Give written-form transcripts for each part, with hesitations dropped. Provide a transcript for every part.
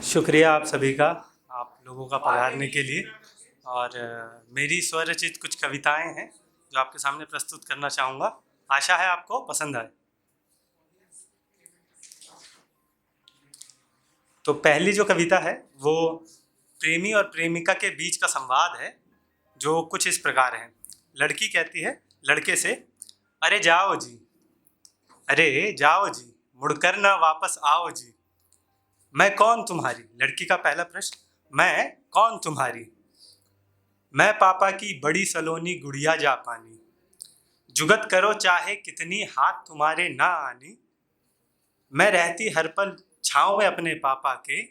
शुक्रिया आप सभी का, आप लोगों का पधारने के लिए। और मेरी स्वरचित कुछ कविताएं हैं जो आपके सामने प्रस्तुत करना चाहूँगा। आशा है आपको पसंद आए। तो पहली जो कविता है वो प्रेमी और प्रेमिका के बीच का संवाद है, जो कुछ इस प्रकार है। लड़की कहती है लड़के से, अरे जाओ जी, अरे जाओ जी, मुड़कर ना वापस आओ जी। मैं कौन तुम्हारी? लड़की का पहला प्रश्न, मैं कौन तुम्हारी? मैं पापा की बड़ी सलोनी गुड़िया जापानी। जुगत करो चाहे कितनी हाथ तुम्हारे ना आनी। मैं रहती हर पल छाँव में अपने पापा के।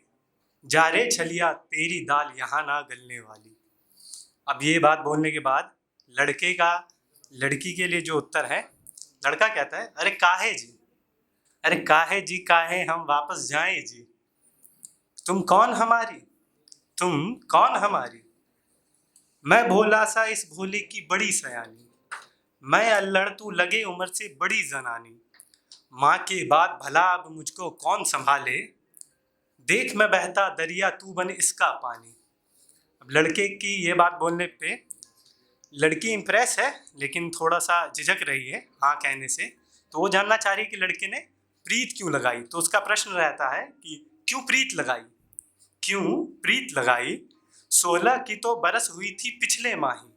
जा रे छलिया तेरी दाल यहाँ ना गलने वाली। अब ये बात बोलने के बाद लड़के का लड़की के लिए जो उत्तर है, लड़का कहता है, अरे काहे जी, अरे काहे जी, काहे हम वापस जाएं जी। तुम कौन हमारी, तुम कौन हमारी? मैं भोला सा इस भोले की बड़ी सयानी। मैं अल्लड़ तू लगे उम्र से बड़ी जनानी। माँ के बाद भला अब मुझको कौन संभाले। देख मैं बहता दरिया तू बन इसका पानी। अब लड़के की ये बात बोलने पे लड़की इम्प्रेस है, लेकिन थोड़ा सा झिझक रही है हाँ कहने से। तो वो जानना चाह रही है कि लड़के ने प्रीत क्यों लगाई। तो उसका प्रश्न रहता है कि क्यों प्रीत लगाई, क्यों प्रीत लगाई। 16 की तो बरस हुई थी पिछले माही।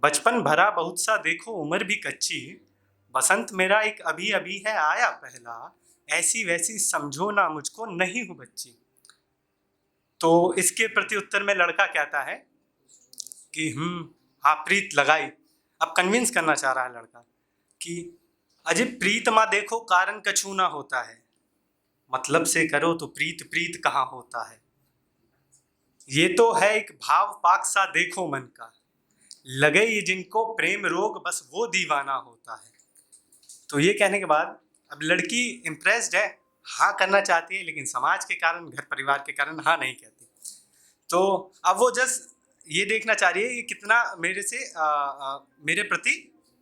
बचपन भरा बहुत सा देखो उम्र भी कच्ची। बसंत मेरा एक अभी अभी है आया पहला। ऐसी वैसी समझो ना मुझको नहीं हूँ बच्ची। तो इसके प्रति उत्तर में लड़का कहता है कि हाँ प्रीत लगाई। अब कन्विंस करना चाह रहा है लड़का कि अजय प्रीत माँ देखो कारण कछू ना होता है। मतलब से करो तो प्रीत प्रीत कहाँ होता है। ये तो है एक भाव पाक सा देखो मन का। लगे ये जिनको प्रेम रोग बस वो दीवाना होता है। तो ये कहने के बाद अब लड़की इम्प्रेस्ड है, हाँ करना चाहती है, लेकिन समाज के कारण घर परिवार के कारण हाँ नहीं कहती। तो अब वो जस्ट ये देखना चाह रही है ये कितना मेरे से मेरे प्रति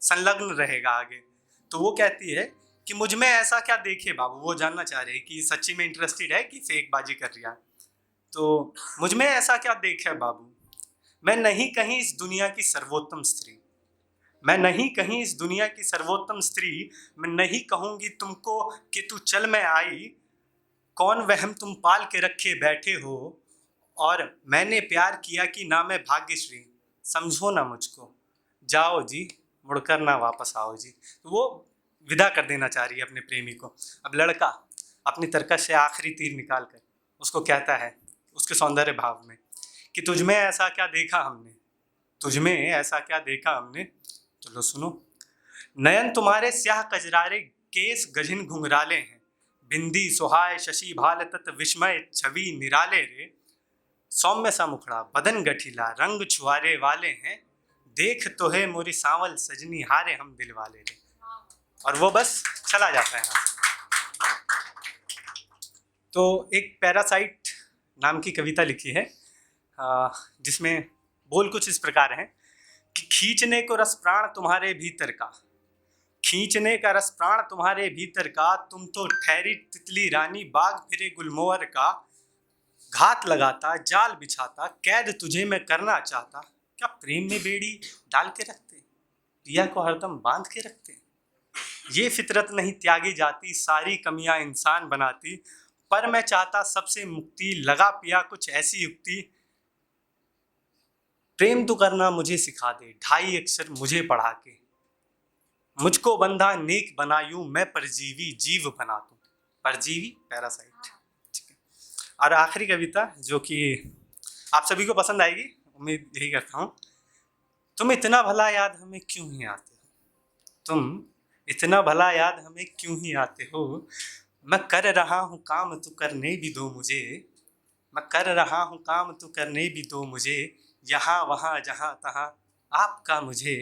संलग्न रहेगा आगे। तो वो कहती है कि मुझ में ऐसा क्या देखे बाबू। वो जानना चाह रही है कि सच्ची में इंटरेस्टेड है कि फेक बाजी कर रही है। तो मुझ में ऐसा क्या देखे बाबू, मैं नहीं कहीं इस दुनिया की सर्वोत्तम स्त्री। मैं नहीं कहीं इस दुनिया की सर्वोत्तम स्त्री। मैं नहीं कहूंगी तुमको कि तू चल मैं आई। कौन वहम तुम पाल के रखे बैठे हो। और मैंने प्यार किया कि ना मैं भाग्यश्री। समझो ना मुझको, जाओ जी, मुड़कर ना वापस आओ जी। तो वो विदा कर देना चाह रही है अपने प्रेमी को। अब लड़का अपनी तरकश से आखिरी तीर निकाल कर उसको कहता है उसके सौंदर्य भाव में कि तुझमें ऐसा क्या देखा हमने, तुझमें ऐसा क्या देखा हमने। चलो सुनो। नयन तुम्हारे स्याह कजरारे, केस गझिन घुंघराले हैं। बिंदी सुहाय शशि भाल तत विस्मय छवि निराले रे। सौम्य सा मुखड़ा बदन गठिला रंग छुआरे वाले हैं। देख तो है मोरी सांवल सजनी हारे हम दिल वाले रे। और वो बस चला जाता है यहाँ। तो एक पैरासाइट नाम की कविता लिखी है जिसमें बोल कुछ इस प्रकार हैं कि खींचने को रस प्राण तुम्हारे भीतर का, खींचने का रस प्राण तुम्हारे भीतर का। तुम तो ठहरी तितली रानी बाग फिरे गुलमोहर का। घात लगाता जाल बिछाता कैद तुझे मैं करना चाहता। क्या प्रेम में बेड़ी डाल के रखते, पिया को हरदम बांध के रखते। ये फितरत नहीं त्यागी जाती, सारी कमियां इंसान बनाती। पर मैं चाहता सबसे मुक्ति, लगा पिया कुछ ऐसी युक्ति। प्रेम तो करना मुझे सिखा दे, ढाई अक्षर मुझे पढ़ा के। मुझको बंधा नेक बनायूं, मैं परजीवी जीव बना दूं। परजीवी पैरासाइट, ठीक है। और आखिरी कविता जो कि आप सभी को पसंद आएगी, उम्मीद यही करता हूँ। तुम इतना भला याद हमें क्यों ही आते हो, तुम इतना भला याद हमें क्यों ही आते हो। मैं कर रहा हूँ काम तो करने भी दो मुझे। मैं कर रहा हूँ काम तो करने भी दो मुझे। यहाँ वहाँ जहाँ तहाँ आपका मुझे।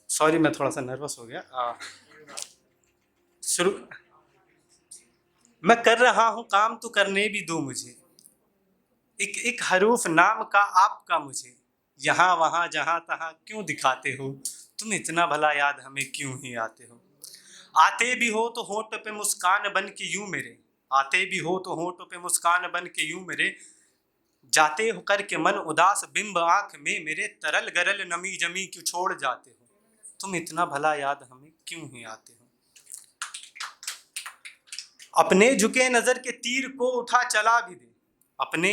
सॉरी मैं थोड़ा सा नर्वस हो गया। शुरू। मैं कर रहा हूँ काम तो करने भी दो मुझे। एक एक हरूफ नाम का आपका मुझे। यहाँ वहाँ जहाँ तहाँ क्यों दिखाते हो। तुम इतना भला याद हमें क्यों ही आते हो। आते भी हो तो होंठ पे मुस्कान बन के यूं मेरे। आते भी हो तो होठों पे मुस्कान बन के यूं मेरे, जाते हो करके मन उदास बिंब आंख में मेरे, तरल गरल नमी जमी क्यों छोड़ जाते हो, तुम इतना भला याद हमें क्यों ही आते हो। अपने झुके नजर के तीर को उठा चला भी दे, अपने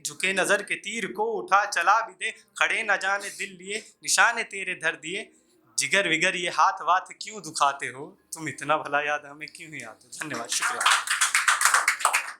झुके नजर के तीर को उठा चला भी दे, खड़े न जाने दिल लिए निशाने तेरे धर दिए, जिगर विगर ये हाथ वाथ क्यों दुखाते हो, तुम इतना भला याद हमें क्यों ही आते हो। धन्यवाद, शुक्रिया।